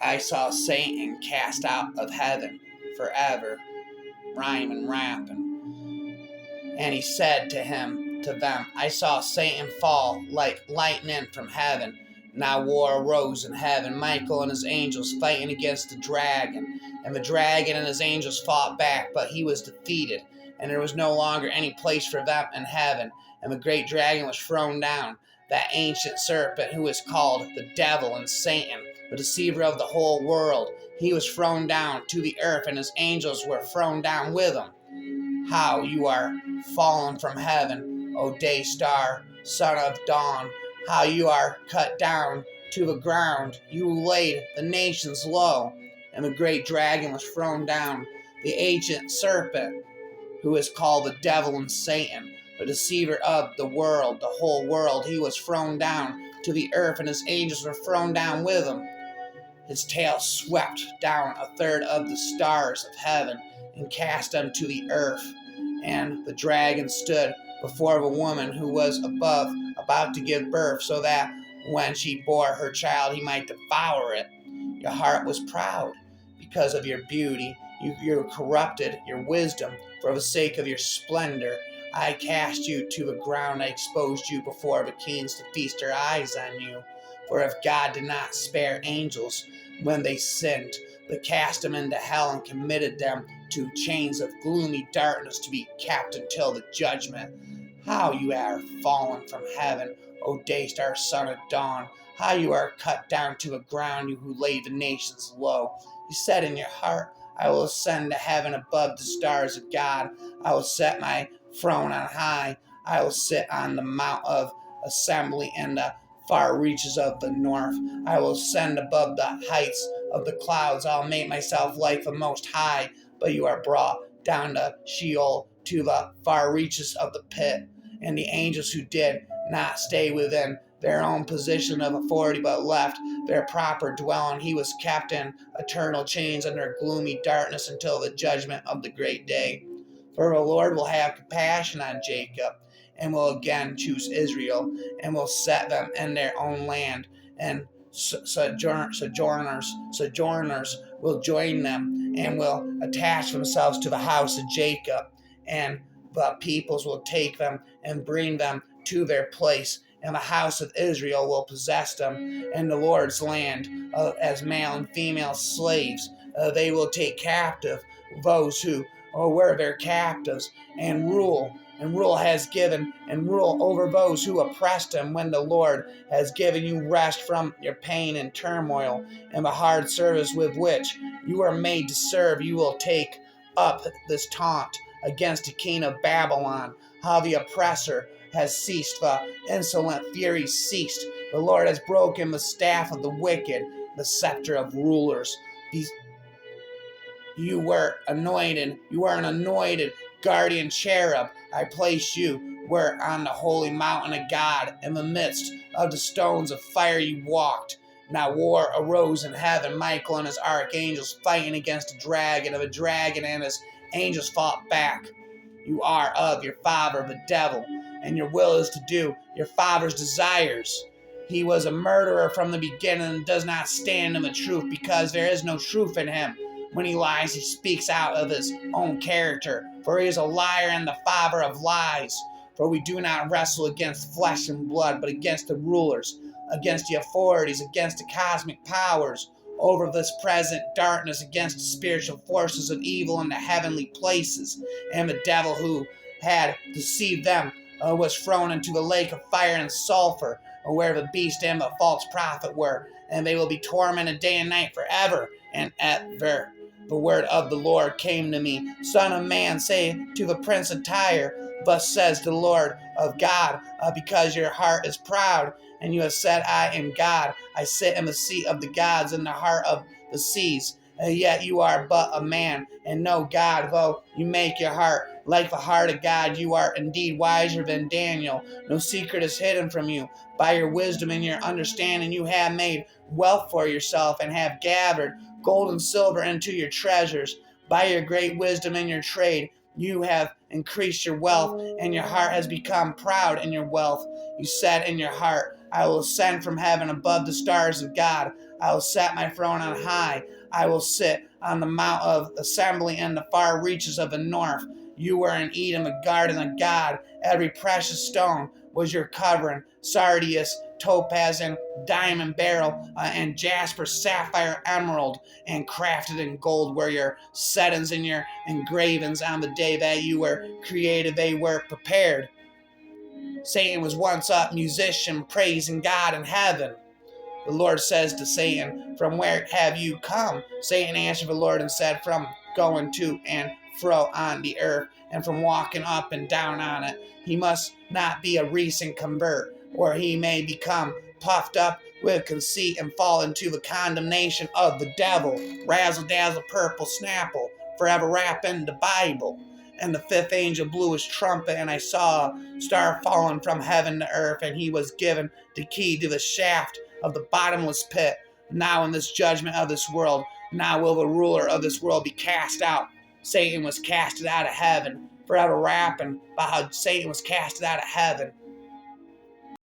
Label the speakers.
Speaker 1: I saw Satan cast out of heaven forever, rhyme and rapping. And he said to them, I saw Satan fall like lightning from heaven. Now war arose in heaven, Michael and his angels fighting against the dragon. And the dragon and his angels fought back, but he was defeated, and there was no longer any place for them in heaven. And the great dragon was thrown down, that ancient serpent who is called the devil and Satan, the deceiver of the whole world. He was thrown down to the earth, and his angels were thrown down with him. How you are fallen from heaven, O day star, son of dawn! How you are cut down to the ground, you who laid the nations low. And the great dragon was thrown down, the ancient serpent, who is called the devil and Satan, the deceiver of the world, the whole world. He was thrown down to the earth, and his angels were thrown down with him. His tail swept down a third of the stars of heaven and cast them to the earth. And the dragon stood before the woman who was above, about to give birth, so that when she bore her child he might devour it. Your heart was proud because of your beauty. You corrupted your wisdom for the sake of your splendor. I cast you to the ground. I exposed you before the kings to feast their eyes on you. For if God did not spare angels when they sinned, but cast them into hell and committed them to chains of gloomy darkness to be kept until the judgment. How you are fallen from heaven, O day star, son of dawn! How you are cut down to the ground, you who laid the nations low. You said in your heart, I will ascend to heaven above the stars of God. I will set my throne on high. I will sit on the mount of assembly in the far reaches of the north. I will ascend above the heights of the clouds. I'll make myself like the Most High. But you are brought down to Sheol, to the far reaches of the pit. And the angels who did not stay within their own position of authority, but left their proper dwelling, he was kept in eternal chains under gloomy darkness until the judgment of the great day. For the Lord will have compassion on Jacob, and will again choose Israel, and will set them in their own land, and sojourners will join them, and will attach themselves to the house of Jacob, and the peoples will take them and bring them to their place, and the house of Israel will possess them in the Lord's land as male and female slaves. They will take captive those who were their captives, and rule over those who oppressed them. When the Lord has given you rest from your pain and turmoil and the hard service with which you are made to serve, you will take up this taunt against the king of Babylon. How the oppressor has ceased, the insolent fury ceased. The Lord has broken the staff of the wicked, the scepter of rulers. You are an anointed guardian cherub. I place you where on the holy mountain of God, in the midst of the stones of fire you walked. Now war arose in heaven, Michael and his archangels fighting against the dragon, and the dragon and his angels fought back. You are of your father, the devil, and your will is to do your father's desires. He was a murderer from the beginning and does not stand in the truth, because there is no truth in him. When he lies, he speaks out of his own character, for he is a liar and the father of lies. For we do not wrestle against flesh and blood, but against the rulers, against the authorities, against the cosmic powers, over this present darkness, against the spiritual forces of evil in the heavenly places. And the devil who had deceived them was thrown into the lake of fire and sulfur, where the beast and the false prophet were, and they will be tormented day and night forever and ever. The word of the Lord came to me. Son of man, say to the prince of Tyre, thus says the Lord of God, because your heart is proud, and you have said, I am God. I sit in the seat of the gods in the heart of the seas. Yet you are but a man, and no God, though you make your heart like the heart of God. You are indeed wiser than Daniel. No secret is hidden from you. By your wisdom and your understanding you have made wealth for yourself, and have gathered gold and silver into your treasures. By your great wisdom in your trade you have increased your wealth, and your heart has become proud in your wealth. You said in your heart, I will ascend from heaven above the stars of God. I will set my throne on high. I will sit on the mount of assembly in the far reaches of the north. You were in Eden, the garden of God. Every precious stone was your covering: sardius, topaz, and diamond, beryl, and jasper, sapphire, emerald, and crafted in gold were your settings and your engravings. On the day that you were created, they were prepared. Satan was once a musician praising God in heaven. The Lord says to Satan, "From where have you come?" Satan answered the Lord and said, "From going to and fro on the earth, and from walking up and down on it." He must not be a recent convert, or he may become puffed up with conceit and fall into the condemnation of the devil. Razzle dazzle, purple snapple, forever wrap in the Bible. And the fifth angel blew his trumpet, and I saw a star falling from heaven to earth, and he was given the key to the shaft of the bottomless pit. Now in this judgment of this world, now will the ruler of this world be cast out. Satan was casted out of heaven. Forever rapping about how Satan was casted out of heaven.